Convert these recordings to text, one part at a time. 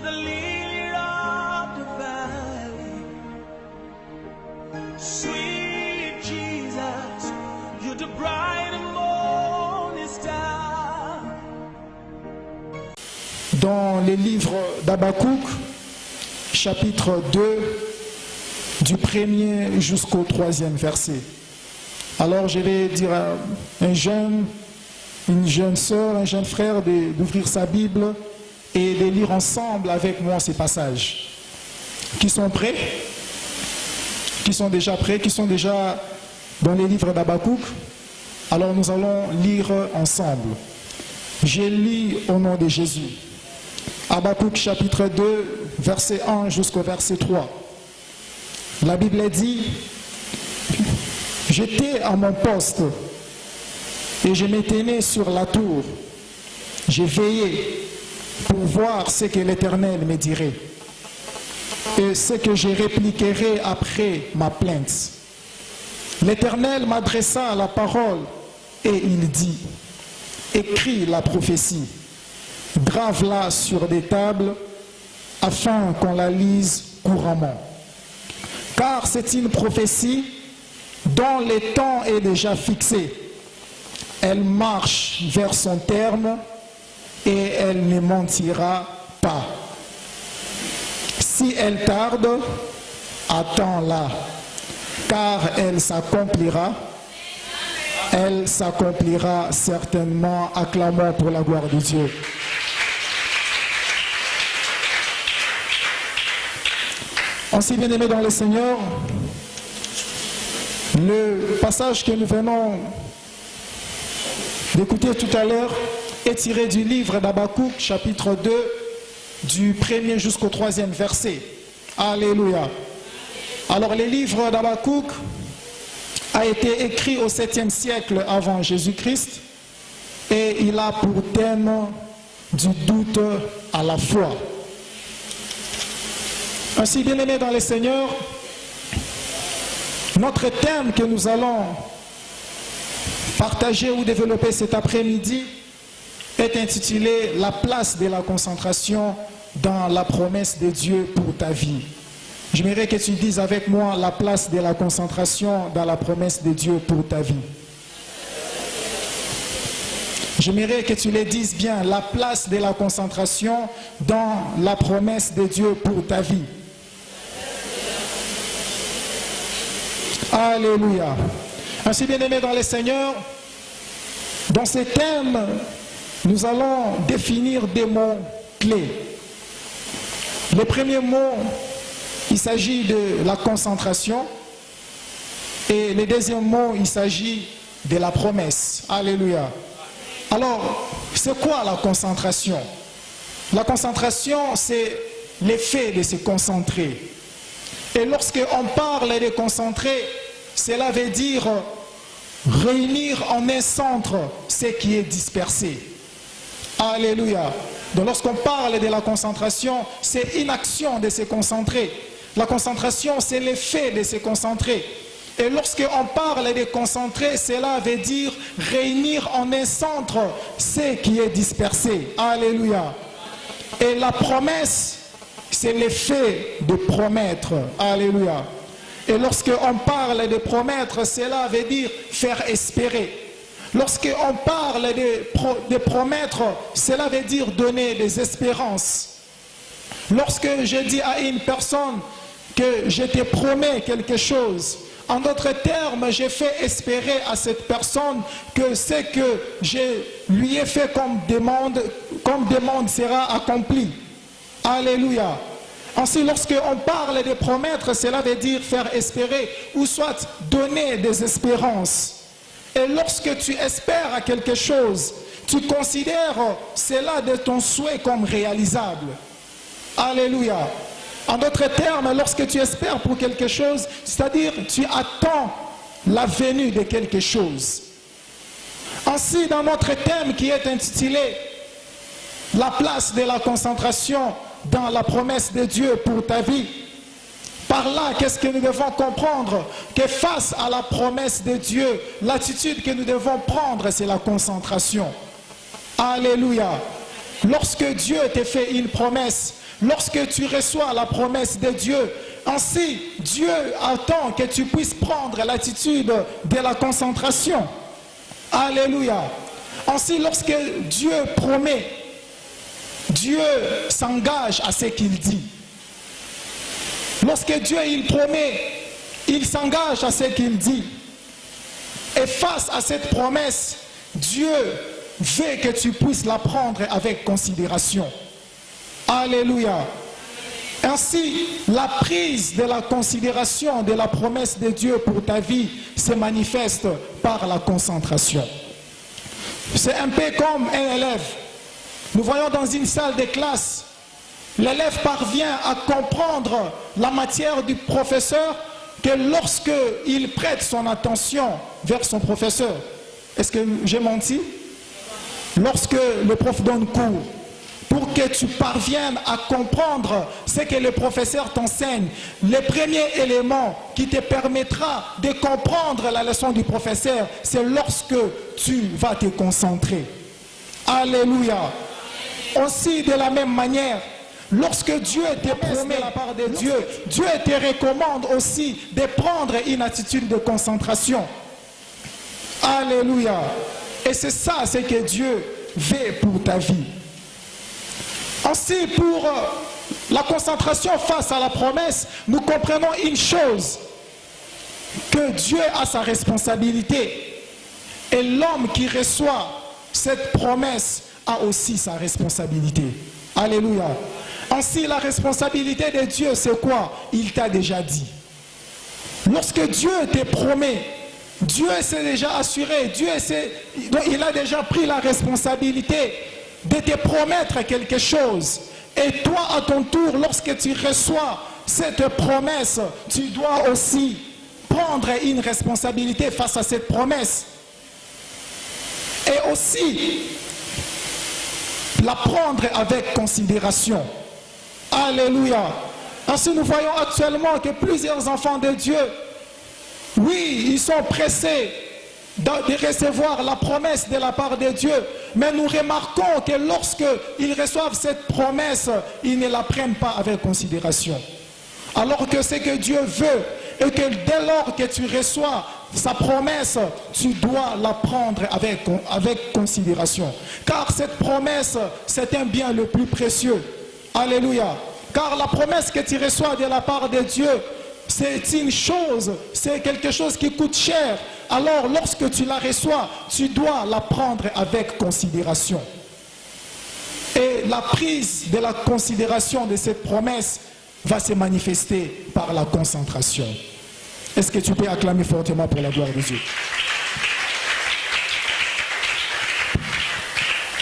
the lily of the valley. Sweet Jesus, you're the bright and morning star. Dans les livres d'Habakkuk, chapitre 2, du 1er jusqu'au 3e verset. Alors je vais dire à une jeune sœur, un jeune frère d'ouvrir sa Bible et de lire ensemble avec moi ces passages. Qui sont prêts? Qui sont déjà prêts? Qui sont déjà dans les livres d'Habakkuk? Alors nous allons lire ensemble. Je lis au nom de Jésus. Habakkuk chapitre 2, verset 1 jusqu'au verset 3. La Bible dit: j'étais à mon poste et je me tenais sur la tour. J'ai veillé pour voir ce que l'Éternel me dirait et ce que je répliquerai après ma plainte. L'Éternel m'adressa la parole et il dit: écris la prophétie, grave-la sur des tables afin qu'on la lise couramment. Car c'est une prophétie dont le temps est déjà fixé. Elle marche vers son terme et elle ne mentira pas. Si elle tarde, attends-la, car elle s'accomplira certainement. Acclamons pour la gloire de Dieu. Ainsi, bien-aimés dans le Seigneur, le passage que nous venons d'écouter tout à l'heure est tiré du livre d'Habakkuk, chapitre 2, du 1er jusqu'au 3e verset. Alléluia. Alors, le livre d'Habakkuk a été écrit au 7e siècle avant Jésus-Christ et il a pour thème du doute à la foi. Ainsi, bien-aimés dans le Seigneur, notre thème que nous allons partager ou développer cet après-midi est intitulé « La place de la concentration dans la promesse de Dieu pour ta vie ». J'aimerais que tu dises avec moi « La place de la concentration dans la promesse de Dieu pour ta vie ». J'aimerais que tu le dises bien « La place de la concentration dans la promesse de Dieu pour ta vie ». Alléluia. Ainsi, bien-aimés dans le Seigneur, dans ce thème, nous allons définir des mots clés. Le premier mot, il s'agit de la concentration. Et le deuxième mot, il s'agit de la promesse. Alléluia. Alors, c'est quoi la concentration? La concentration, c'est l'effet de se concentrer. Et lorsqu'on parle de concentrer, cela veut dire réunir en un centre ce qui est dispersé. Alléluia. Donc lorsqu'on parle de la concentration, c'est une action de se concentrer. La concentration, c'est l'effet de se concentrer. Et lorsqu'on parle de concentrer, cela veut dire réunir en un centre ce qui est dispersé. Alléluia. Et la promesse, c'est l'effet de promettre. Alléluia. Et lorsqu'on parle de promettre, cela veut dire faire espérer. Lorsqu'on parle de promettre, cela veut dire donner des espérances. Lorsque je dis à une personne que je te promets quelque chose, en d'autres termes, je fais espérer à cette personne que ce que je lui ai fait comme demande sera accompli. Alléluia. Ainsi, lorsqu'on parle de promettre, cela veut dire faire espérer ou soit donner des espérances. Et lorsque tu espères à quelque chose, tu considères cela de ton souhait comme réalisable. Alléluia. En d'autres termes, lorsque tu espères pour quelque chose, c'est-à-dire tu attends la venue de quelque chose. Ainsi, dans notre thème qui est intitulé « La place de la concentration dans la promesse de Dieu pour ta vie », par là, qu'est-ce que nous devons comprendre? Que face à la promesse de Dieu, l'attitude que nous devons prendre, c'est la concentration. Alléluia. Lorsque Dieu te fait une promesse, lorsque tu reçois la promesse de Dieu, ainsi Dieu attend que tu puisses prendre l'attitude de la concentration. Alléluia. Ainsi, lorsque Dieu promet, Dieu s'engage à ce qu'il dit. Lorsque Dieu il promet, il s'engage à ce qu'il dit. Et face à cette promesse, Dieu veut que tu puisses la prendre avec considération. Alléluia. Ainsi, la prise de la considération de la promesse de Dieu pour ta vie se manifeste par la concentration. C'est un peu comme un élève. Nous voyons dans une salle de classe, l'élève parvient à comprendre la matière du professeur que lorsque il prête son attention vers son professeur. Est-ce que j'ai menti? Lorsque le prof donne cours, pour que tu parviennes à comprendre ce que le professeur t'enseigne, le premier élément qui te permettra de comprendre la leçon du professeur, c'est lorsque tu vas te concentrer. Alléluia. Aussi, de la même manière, lorsque Dieu te promet de la part de Dieu, Dieu te recommande aussi de prendre une attitude de concentration. Alléluia. Et c'est ça, ce que Dieu veut pour ta vie. Ainsi, pour la concentration face à la promesse, nous comprenons une chose, que Dieu a sa responsabilité. Et l'homme qui reçoit cette promesse a aussi sa responsabilité. Alléluia. Ainsi, la responsabilité de Dieu, c'est quoi? Il t'a déjà dit. Lorsque Dieu te promet, Dieu s'est déjà assuré, il a déjà pris la responsabilité de te promettre quelque chose. Et toi, à ton tour, lorsque tu reçois cette promesse, tu dois aussi prendre une responsabilité face à cette promesse. Et aussi, la prendre avec considération. Alléluia. Ainsi, nous voyons actuellement que plusieurs enfants de Dieu, oui, ils sont pressés de recevoir la promesse de la part de Dieu. Mais nous remarquons que lorsqu'ils reçoivent cette promesse, ils ne la prennent pas avec considération. Alors que ce que Dieu veut, et que dès lors que tu reçois sa promesse, tu dois la prendre avec considération. Car cette promesse, c'est un bien le plus précieux. Alléluia. Car la promesse que tu reçois de la part de Dieu, c'est une chose, c'est quelque chose qui coûte cher. Alors lorsque tu la reçois, tu dois la prendre avec considération. Et la prise de la considération de cette promesse va se manifester par la concentration. Est-ce que tu peux acclamer fortement pour la gloire de Dieu?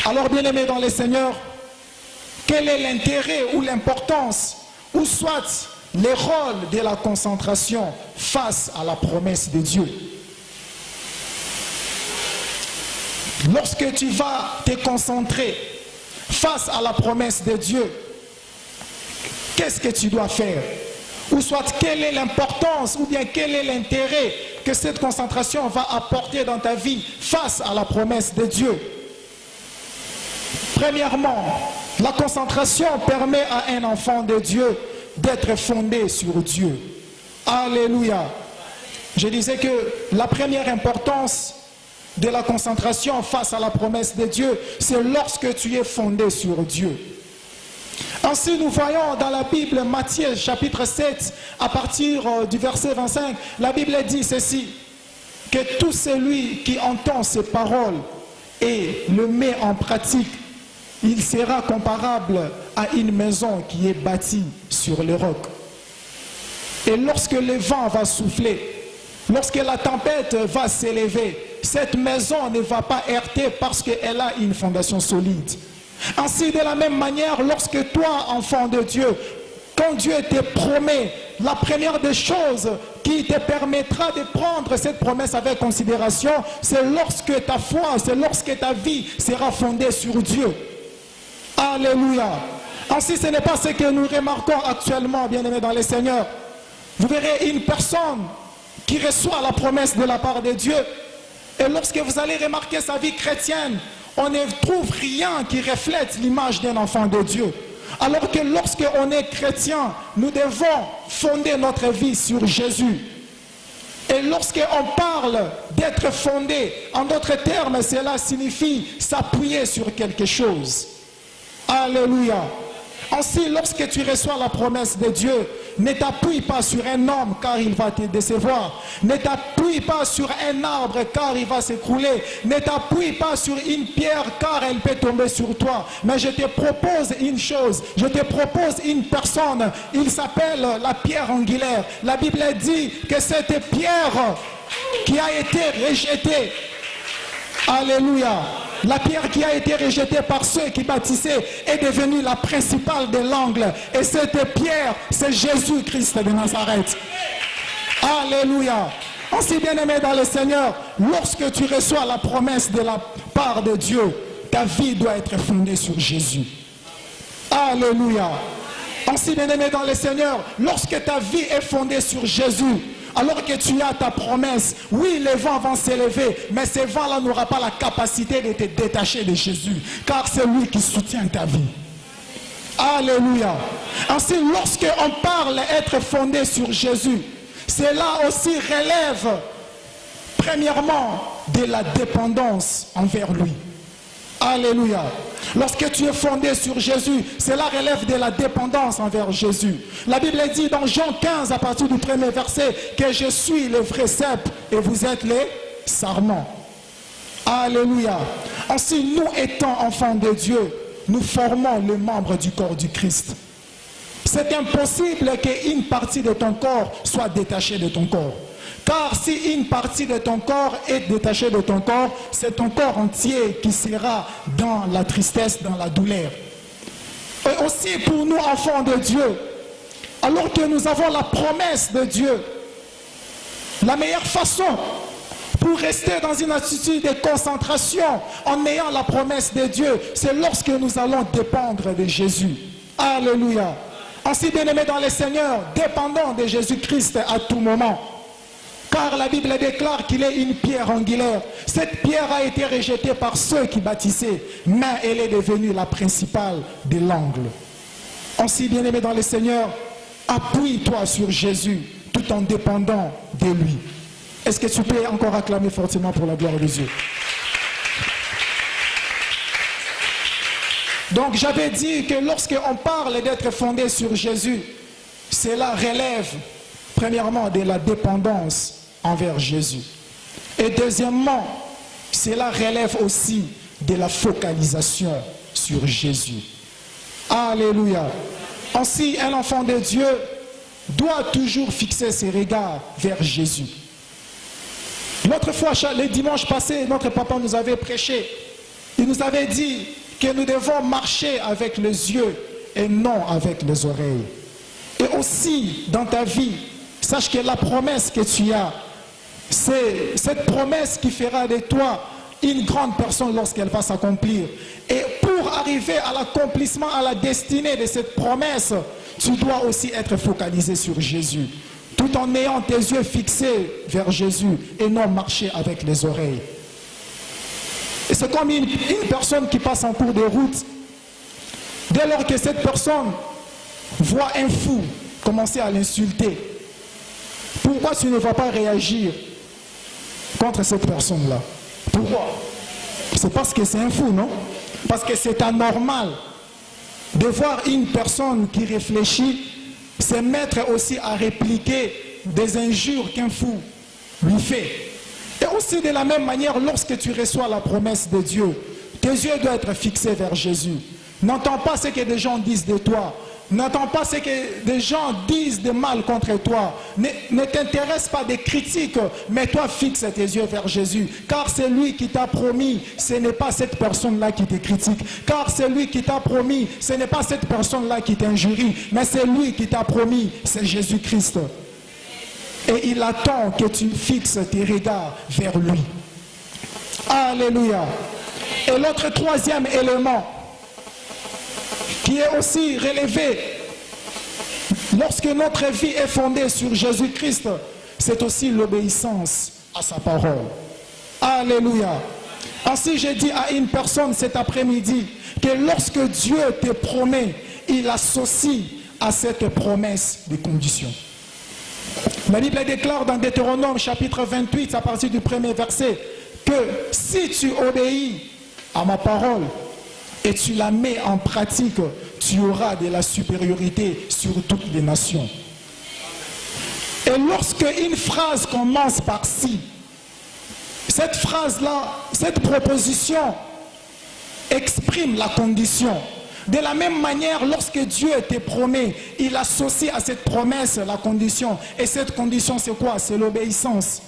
Alors, bien-aimés dans le Seigneur, quel est l'intérêt ou l'importance, ou soit le rôle de la concentration face à la promesse de Dieu? Lorsque tu vas te concentrer face à la promesse de Dieu, qu'est-ce que tu dois faire? Ou soit quelle est l'importance ou bien quel est l'intérêt que cette concentration va apporter dans ta vie face à la promesse de Dieu? Premièrement, la concentration permet à un enfant de Dieu d'être fondé sur Dieu. Alléluia. Je disais que la première importance de la concentration face à la promesse de Dieu, c'est lorsque tu es fondé sur Dieu. Ainsi, nous voyons dans la Bible, Matthieu chapitre 7, à partir du verset 25, la Bible dit ceci, que tout celui qui entend ces paroles et le met en pratique, il sera comparable à une maison qui est bâtie sur le roc. Et lorsque le vent va souffler, lorsque la tempête va s'élever, cette maison ne va pas heurter parce qu'elle a une fondation solide. Ainsi, de la même manière, lorsque toi, enfant de Dieu, quand Dieu te promet, la première des choses qui te permettra de prendre cette promesse avec considération, c'est lorsque ta foi, c'est lorsque ta vie sera fondée sur Dieu. Alléluia. Ainsi, ce n'est pas ce que nous remarquons actuellement, bien-aimés dans le Seigneur. Vous verrez une personne qui reçoit la promesse de la part de Dieu, et lorsque vous allez remarquer sa vie chrétienne, on ne trouve rien qui reflète l'image d'un enfant de Dieu. Alors que lorsqu'on est chrétien, nous devons fonder notre vie sur Jésus. Et lorsqu'on parle d'être fondé, en d'autres termes, cela signifie s'appuyer sur quelque chose. Alléluia. Ainsi, lorsque tu reçois la promesse de Dieu, ne t'appuie pas sur un homme car il va te décevoir. Ne t'appuie pas sur un arbre car il va s'écrouler. Ne t'appuie pas sur une pierre car elle peut tomber sur toi. Mais je te propose une chose, je te propose une personne. Il s'appelle la pierre angulaire. La Bible dit que cette pierre qui a été rejetée, alléluia, la pierre qui a été rejetée par ceux qui bâtissaient est devenue la principale de l'angle. Et cette pierre, c'est Jésus-Christ de Nazareth. Alléluia. Ainsi, bien-aimé dans le Seigneur, lorsque tu reçois la promesse de la part de Dieu, ta vie doit être fondée sur Jésus. Alléluia. Ainsi, bien-aimé dans le Seigneur, lorsque ta vie est fondée sur Jésus, alors que tu as ta promesse, oui, les vents vont s'élever, mais ces vents-là n'auront pas la capacité de te détacher de Jésus, car c'est lui qui soutient ta vie. Alléluia. Ainsi, lorsqu'on parle d'être fondé sur Jésus, cela aussi relève, premièrement, de la dépendance envers lui. Alléluia. Lorsque tu es fondé sur Jésus, cela relève de la dépendance envers Jésus. La Bible dit dans Jean 15, à partir du premier verset, que je suis le vrai cep et vous êtes les sarments. Alléluia. Ainsi, nous étant enfants de Dieu, nous formons les membres du corps du Christ. C'est impossible qu'une partie de ton corps soit détachée de ton corps. Car si une partie de ton corps est détachée de ton corps, c'est ton corps entier qui sera dans la tristesse, dans la douleur. Et aussi pour nous, enfants de Dieu, alors que nous avons la promesse de Dieu, la meilleure façon pour rester dans une attitude de concentration en ayant la promesse de Dieu, c'est lorsque nous allons dépendre de Jésus. Alléluia. Ainsi, bien-aimés dans le Seigneur, dépendons de Jésus-Christ à tout moment. Car la Bible déclare qu'il est une pierre angulaire. Cette pierre a été rejetée par ceux qui bâtissaient, mais elle est devenue la principale de l'angle. Ainsi, bien-aimé dans le Seigneur, appuie-toi sur Jésus tout en dépendant de lui. Est-ce que tu peux encore acclamer fortement pour la gloire de Dieu? Donc j'avais dit que lorsqu'on parle d'être fondé sur Jésus, cela relève premièrement de la dépendance envers Jésus. Et deuxièmement, cela relève aussi de la focalisation sur Jésus. Alléluia. Ainsi, un enfant de Dieu doit toujours fixer ses regards vers Jésus. L'autre fois, le dimanche passé, notre papa nous avait prêché. Il nous avait dit que nous devons marcher avec les yeux et non avec les oreilles. Et aussi, dans ta vie, sache que la promesse que tu as, c'est cette promesse qui fera de toi une grande personne lorsqu'elle va s'accomplir. Et pour arriver à l'accomplissement, à la destinée de cette promesse, tu dois aussi être focalisé sur Jésus, tout en ayant tes yeux fixés vers Jésus et non marcher avec les oreilles. Et c'est comme une personne qui passe en cours de route. Dès lors que cette personne voit un fou commencer à l'insulter, pourquoi tu ne vas pas réagir contre cette personne-là? Pourquoi? C'est parce que c'est un fou, non? Parce que c'est anormal de voir une personne qui réfléchit se mettre aussi à répliquer des injures qu'un fou lui fait. Et aussi de la même manière, lorsque tu reçois la promesse de Dieu, tes yeux doivent être fixés vers Jésus. N'entends pas ce que des gens disent de toi. N'entends pas ce que des gens disent de mal contre toi. Ne t'intéresse pas des critiques, mais toi fixe tes yeux vers Jésus. Car c'est lui qui t'a promis, ce n'est pas cette personne-là qui te critique. Car c'est lui qui t'a promis, ce n'est pas cette personne-là qui t'injurie, mais c'est lui qui t'a promis, c'est Jésus-Christ. Et il attend que tu fixes tes regards vers lui. Alléluia. Et l'autre troisième élément qui est aussi relevé lorsque notre vie est fondée sur Jésus-Christ, c'est aussi l'obéissance à sa parole. Alléluia. Ainsi, j'ai dit à une personne cet après-midi que lorsque Dieu te promet, il associe à cette promesse des conditions. La Bible déclare dans Deutéronome chapitre 28, à partir du premier verset, que si tu obéis à ma parole et tu la mets en pratique, tu auras de la supériorité sur toutes les nations. Et lorsque une phrase commence par si, cette phrase-là, cette proposition exprime la condition. De la même manière, lorsque Dieu te promet, il associe à cette promesse la condition. Et cette condition, c'est quoi? C'est l'obéissance.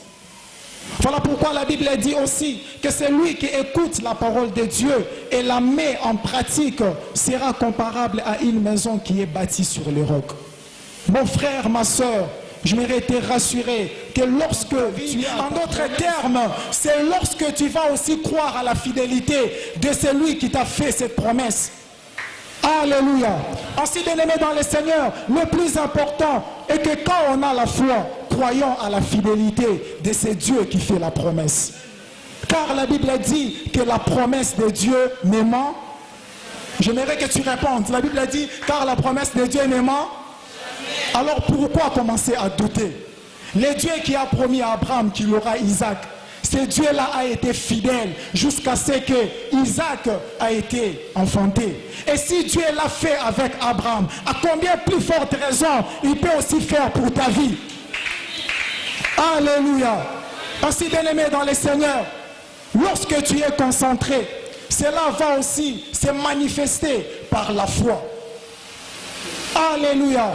Voilà pourquoi la Bible dit aussi que celui qui écoute la parole de Dieu et la met en pratique sera comparable à une maison qui est bâtie sur les rocs. Mon frère, ma soeur, je m'aurais été rassuré que lorsque en d'autres termes, c'est lorsque tu vas aussi croire à la fidélité de celui qui t'a fait cette promesse. Alléluia. Ainsi, bien-aimés dans le Seigneur, le plus important est que quand on a la foi, croyons à la fidélité de ce Dieu qui fait la promesse. Car la Bible dit que la promesse de Dieu ne ment. J'aimerais que tu répondes. La Bible dit, car la promesse de Dieu ne ment. Alors pourquoi commencer à douter? Le Dieu qui a promis à Abraham qu'il aura Isaac, ce Dieu-là a été fidèle jusqu'à ce que Isaac a été enfanté. Et si Dieu l'a fait avec Abraham, à combien plus forte raison il peut aussi faire pour ta vie? Alléluia. Ainsi, bien-aimé dans le Seigneur, lorsque tu es concentré, cela va aussi se manifester par la foi. Alléluia.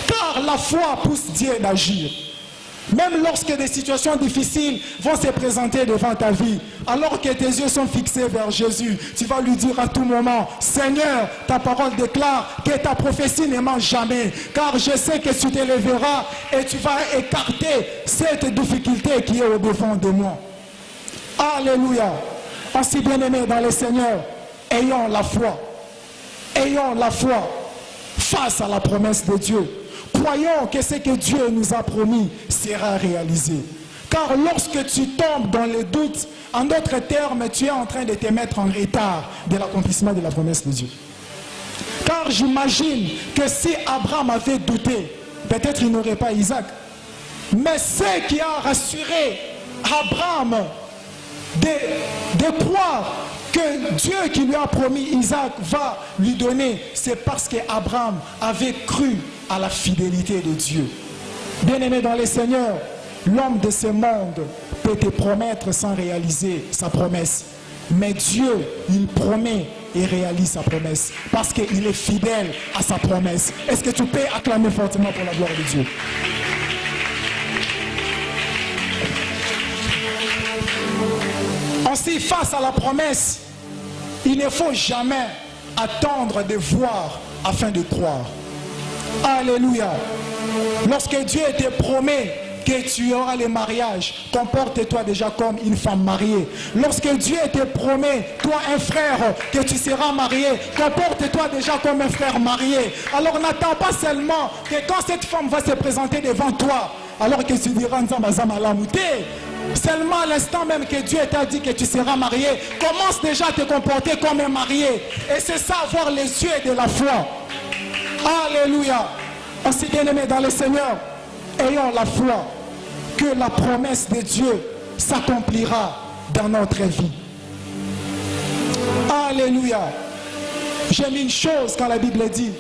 Car la foi pousse Dieu d'agir. Même lorsque des situations difficiles vont se présenter devant ta vie, alors que tes yeux sont fixés vers Jésus, tu vas lui dire à tout moment, Seigneur, ta parole déclare que ta prophétie ne ment jamais, car je sais que tu te lèveras et tu vas écarter cette difficulté qui est au devant de moi. Alléluia. Ainsi, bien-aimés dans le Seigneur, ayons la foi. Ayons la foi face à la promesse de Dieu. Croyons que ce que Dieu nous a promis sera réalisé. Car lorsque tu tombes dans le doute, en d'autres termes, tu es en train de te mettre en retard de l'accomplissement de la promesse de Dieu. Car j'imagine que si Abraham avait douté, peut-être il n'aurait pas Isaac. Mais ce qui a rassuré Abraham de croire que Dieu qui lui a promis Isaac va lui donner, c'est parce qu'Abraham avait cru à la fidélité de Dieu. Bien-aimé dans le Seigneur, l'homme de ce monde peut te promettre sans réaliser sa promesse. Mais Dieu, il promet et réalise sa promesse parce qu'il est fidèle à sa promesse. Est-ce que tu peux acclamer fortement pour la gloire de Dieu? Ainsi, face à la promesse, il ne faut jamais attendre de voir afin de croire. Alléluia. Lorsque Dieu te promet que tu auras le mariage, comporte-toi déjà comme une femme mariée. Lorsque Dieu te promet, toi un frère, que tu seras marié, comporte-toi déjà comme un frère marié. Alors n'attends pas seulement que quand cette femme va se présenter devant toi, alors que tu diras seulement à l'instant même que Dieu t'a dit que tu seras marié, commence déjà à te comporter comme un marié. Et c'est ça, avoir les yeux de la foi. Alléluia. Ainsi, bien-aimés dans le Seigneur, ayons la foi que la promesse de Dieu s'accomplira dans notre vie. Alléluia. J'aime une chose quand la Bible dit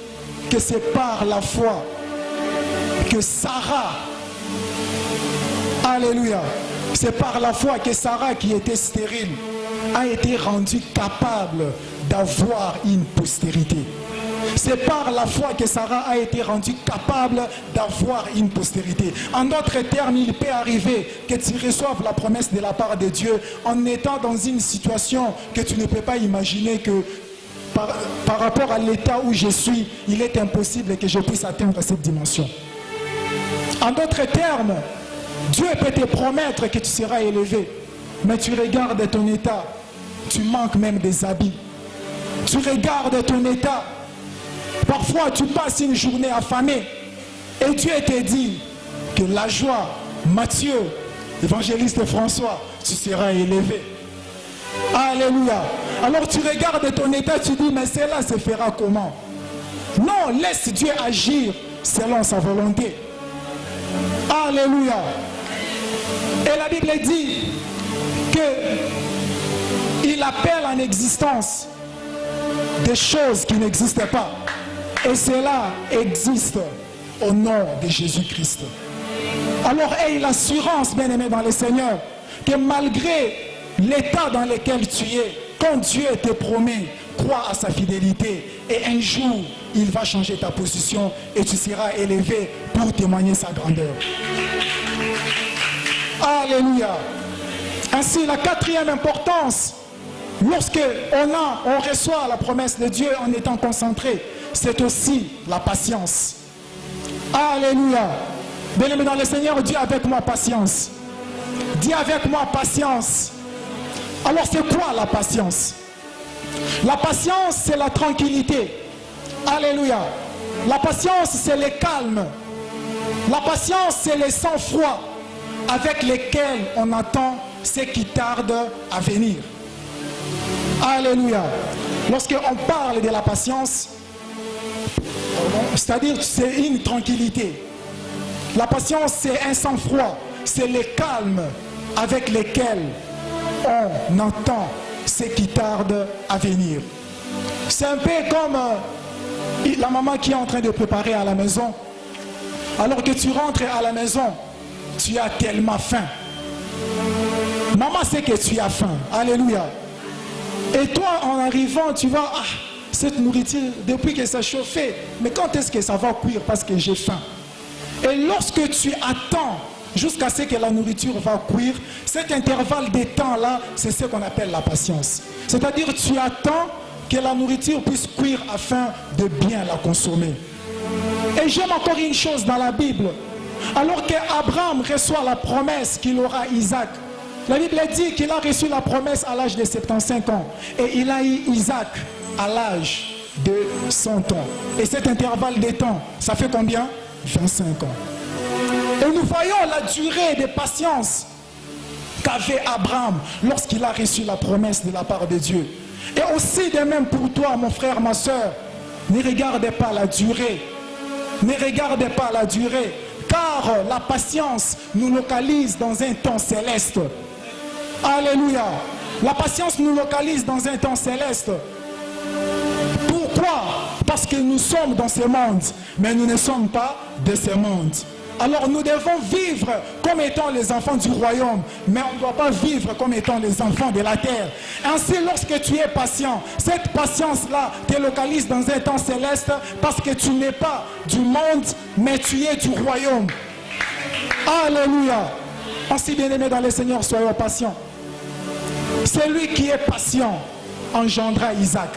que c'est par la foi que Sarah, alléluia, c'est par la foi que Sarah, qui était stérile, a été rendue capable d'avoir une postérité. C'est par la foi que Sarah a été rendue capable d'avoir une postérité. En d'autres termes, il peut arriver que tu reçoives la promesse de la part de Dieu en étant dans une situation que tu ne peux pas imaginer que par rapport à l'état où je suis, il est impossible que je puisse atteindre cette dimension. En d'autres termes, Dieu peut te promettre que tu seras élevé, mais tu regardes ton état, tu manques même des habits. Tu regardes ton état, parfois tu passes une journée affamée et Dieu te dit que la joie, Matthieu, évangéliste François, tu seras élevé. Alléluia. Alors tu regardes ton état, tu dis, mais cela se fera comment? Non, laisse Dieu agir selon sa volonté. Alléluia. Et la Bible dit qu'il appelle en existence des choses qui n'existaient pas. Et cela existe au nom de Jésus-Christ. Alors aie l'assurance, bien-aimé dans le Seigneur, que malgré l'état dans lequel tu es, quand Dieu te promet, crois à sa fidélité et un jour, il va changer ta position et tu seras élevé pour témoigner sa grandeur. Alléluia. Ainsi, la quatrième importance, lorsque on reçoit la promesse de Dieu en étant concentré, c'est aussi la patience. Alléluia. Bien-aimé dans le Seigneur, dis avec moi patience. Dis avec moi patience. Alors c'est quoi la patience? La patience, c'est la tranquillité. Alléluia. La patience, c'est le calme. La patience, c'est le sang-froid avec lesquels on attend ce qui tarde à venir. Alléluia. Lorsqu'on parle de la patience, c'est-à-dire c'est une tranquillité. La patience, c'est un sang-froid, c'est le calme avec lequel on entend ce qui tarde à venir. C'est un peu comme la maman qui est en train de préparer à la maison. Alors que tu rentres à la maison, tu as tellement faim. Maman sait que tu as faim. Alléluia. Et toi, en arrivant, tu vas, cette nourriture, depuis que ça chauffait, mais quand est-ce que ça va cuire parce que j'ai faim? Et lorsque tu attends jusqu'à ce que la nourriture va cuire, cet intervalle de temps-là, c'est ce qu'on appelle la patience. C'est-à-dire tu attends que la nourriture puisse cuire afin de bien la consommer. Et j'aime encore une chose dans la Bible. Alors qu'Abraham reçoit la promesse qu'il aura Isaac, la Bible dit qu'il a reçu la promesse à l'âge de 75 ans. Et il a eu Isaac à l'âge de 100 ans. Et cet intervalle de temps, ça fait combien? 25 ans. Et nous voyons la durée de patience qu'avait Abraham lorsqu'il a reçu la promesse de la part de Dieu. Et aussi de même pour toi, mon frère, ma soeur, ne regardez pas la durée. Ne regardez pas la durée, car la patience nous localise dans un temps céleste. Alléluia. La patience nous localise dans un temps céleste. Pourquoi? Parce que nous sommes dans ce monde, mais nous ne sommes pas de ce monde. Alors nous devons vivre comme étant les enfants du royaume, mais on ne doit pas vivre comme étant les enfants de la terre. Ainsi, lorsque tu es patient, cette patience-là te localise dans un temps céleste parce que tu n'es pas du monde, mais tu es du royaume. Alléluia. Ainsi, bien-aimés dans le Seigneur, soyons patients. Celui qui est patient engendra Isaac.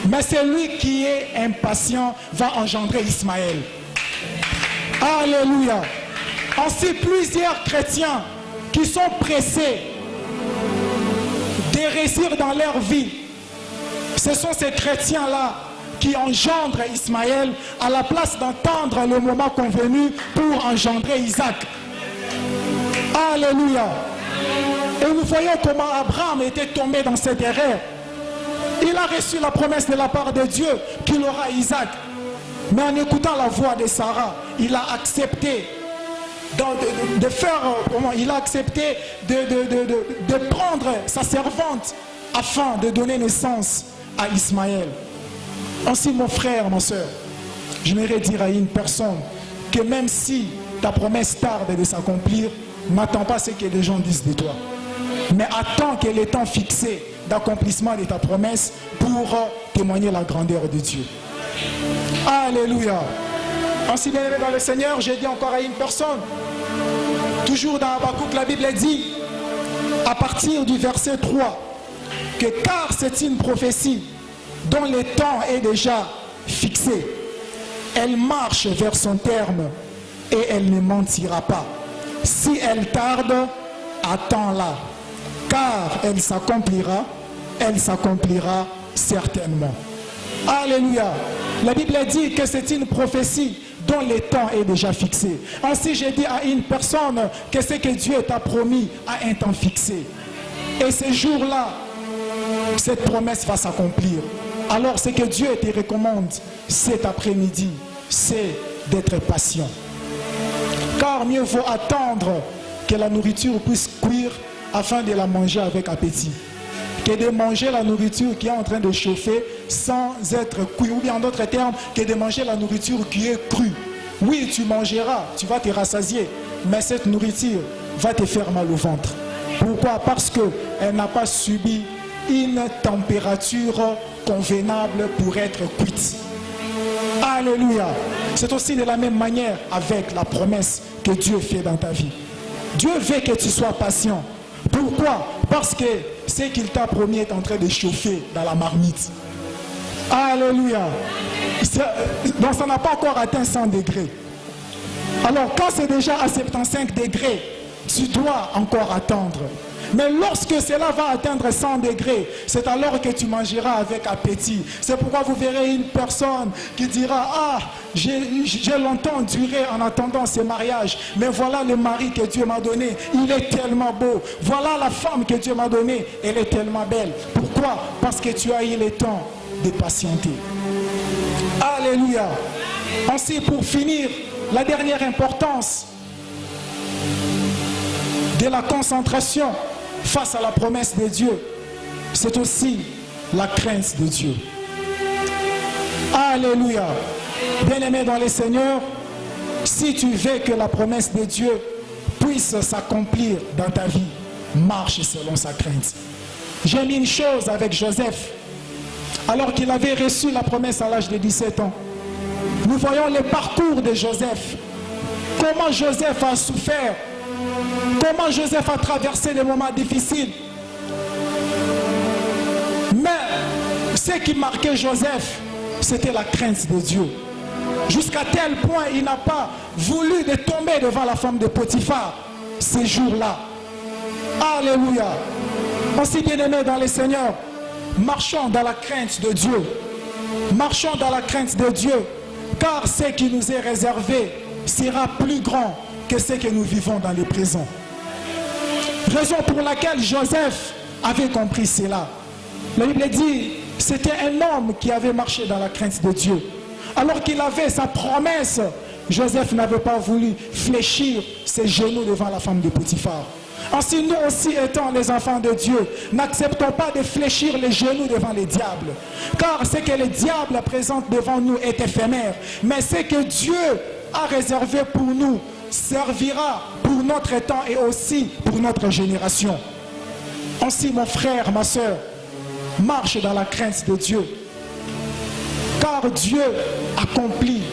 Mais celui qui est impatient va engendrer Ismaël. Alléluia. Ainsi, plusieurs chrétiens qui sont pressés de réussir dans leur vie, ce sont ces chrétiens-là qui engendrent Ismaël à la place d'attendre le moment convenu pour engendrer Isaac. Alléluia. Et nous voyons comment Abraham était tombé dans cette erreur. Il a reçu la promesse de la part de Dieu qu'il aura Isaac. Mais en écoutant la voix de Sarah, il a accepté de faire, il a accepté de prendre sa servante afin de donner naissance à Ismaël. Ainsi, mon frère, ma soeur, j'aimerais dire à une personne que même si ta promesse tarde de s'accomplir, n'attends pas ce que les gens disent de toi. Mais attends que le temps fixé d'accomplissement de ta promesse pour témoigner la grandeur de Dieu. Alléluia. Ainsi, bien aimé dans le Seigneur, j'ai dit encore à une personne, toujours dans Habakkuk, la Bible dit, à partir du verset 3, que car c'est une prophétie dont le temps est déjà fixé, elle marche vers son terme et elle ne mentira pas. Si elle tarde, attends-la, car elle s'accomplira certainement. Alléluia. La Bible dit que c'est une prophétie dont le temps est déjà fixé. Ainsi, j'ai dit à une personne que ce que Dieu t'a promis a un temps fixé. Et ce jour-là, cette promesse va s'accomplir. Alors ce que Dieu te recommande cet après-midi, c'est d'être patient. Car mieux vaut attendre que la nourriture puisse cuire afin de la manger avec appétit, que de manger la nourriture qui est en train de chauffer sans être cuite, ou bien en d'autres termes, que de manger la nourriture qui est crue. Oui, tu mangeras, tu vas te rassasier, mais cette nourriture va te faire mal au ventre. Pourquoi? Parce qu'elle n'a pas subi une température convenable pour être cuite. Alléluia. C'est aussi de la même manière avec la promesse que Dieu fait dans ta vie. Dieu veut que tu sois patient. Pourquoi? Parce que ce qu'il t'a promis est en train de chauffer dans la marmite. Alléluia. Donc ça n'a pas encore atteint 100 degrés. Alors quand c'est déjà à 75 degrés, tu dois encore attendre. Mais lorsque cela va atteindre 100 degrés, c'est alors que tu mangeras avec appétit. C'est pourquoi vous verrez une personne qui dira: ah, j'ai longtemps duré en attendant ce mariage, mais voilà le mari que Dieu m'a donné, il est tellement beau. Voilà la femme que Dieu m'a donnée, elle est tellement belle. Pourquoi? Parce que tu as eu le temps de patienter. Alléluia. Ainsi, pour finir, la dernière importance de la concentration face à la promesse de Dieu, c'est aussi la crainte de Dieu. Alléluia. Bien-aimé dans le Seigneur, si tu veux que la promesse de Dieu puisse s'accomplir dans ta vie, marche selon sa crainte. J'ai mis une chose avec Joseph. Alors qu'il avait reçu la promesse à l'âge de 17 ans, nous voyons le parcours de Joseph. Comment Joseph a souffert. Comment Joseph a traversé des moments difficiles. Mais ce qui marquait Joseph, c'était la crainte de Dieu. Jusqu'à tel point, il n'a pas voulu de tomber devant la femme de Potiphar ces jours-là. Alléluia. Aussi bien-aimés dans le Seigneur, marchons dans la crainte de Dieu. Marchons dans la crainte de Dieu, car ce qui nous est réservé sera plus grand que ce que nous vivons dans le présent. Raison pour laquelle Joseph avait compris cela. La Bible dit, c'était un homme qui avait marché dans la crainte de Dieu. Alors qu'il avait sa promesse, Joseph n'avait pas voulu fléchir ses genoux devant la femme de Potiphar. Ainsi, nous aussi étant les enfants de Dieu, n'acceptons pas de fléchir les genoux devant les diables. Car ce que le diable présente devant nous est éphémère. Mais ce que Dieu a réservé pour nous servira pour notre temps et aussi pour notre génération. Ainsi, mon frère, ma soeur, marche dans la crainte de Dieu. Car Dieu accomplit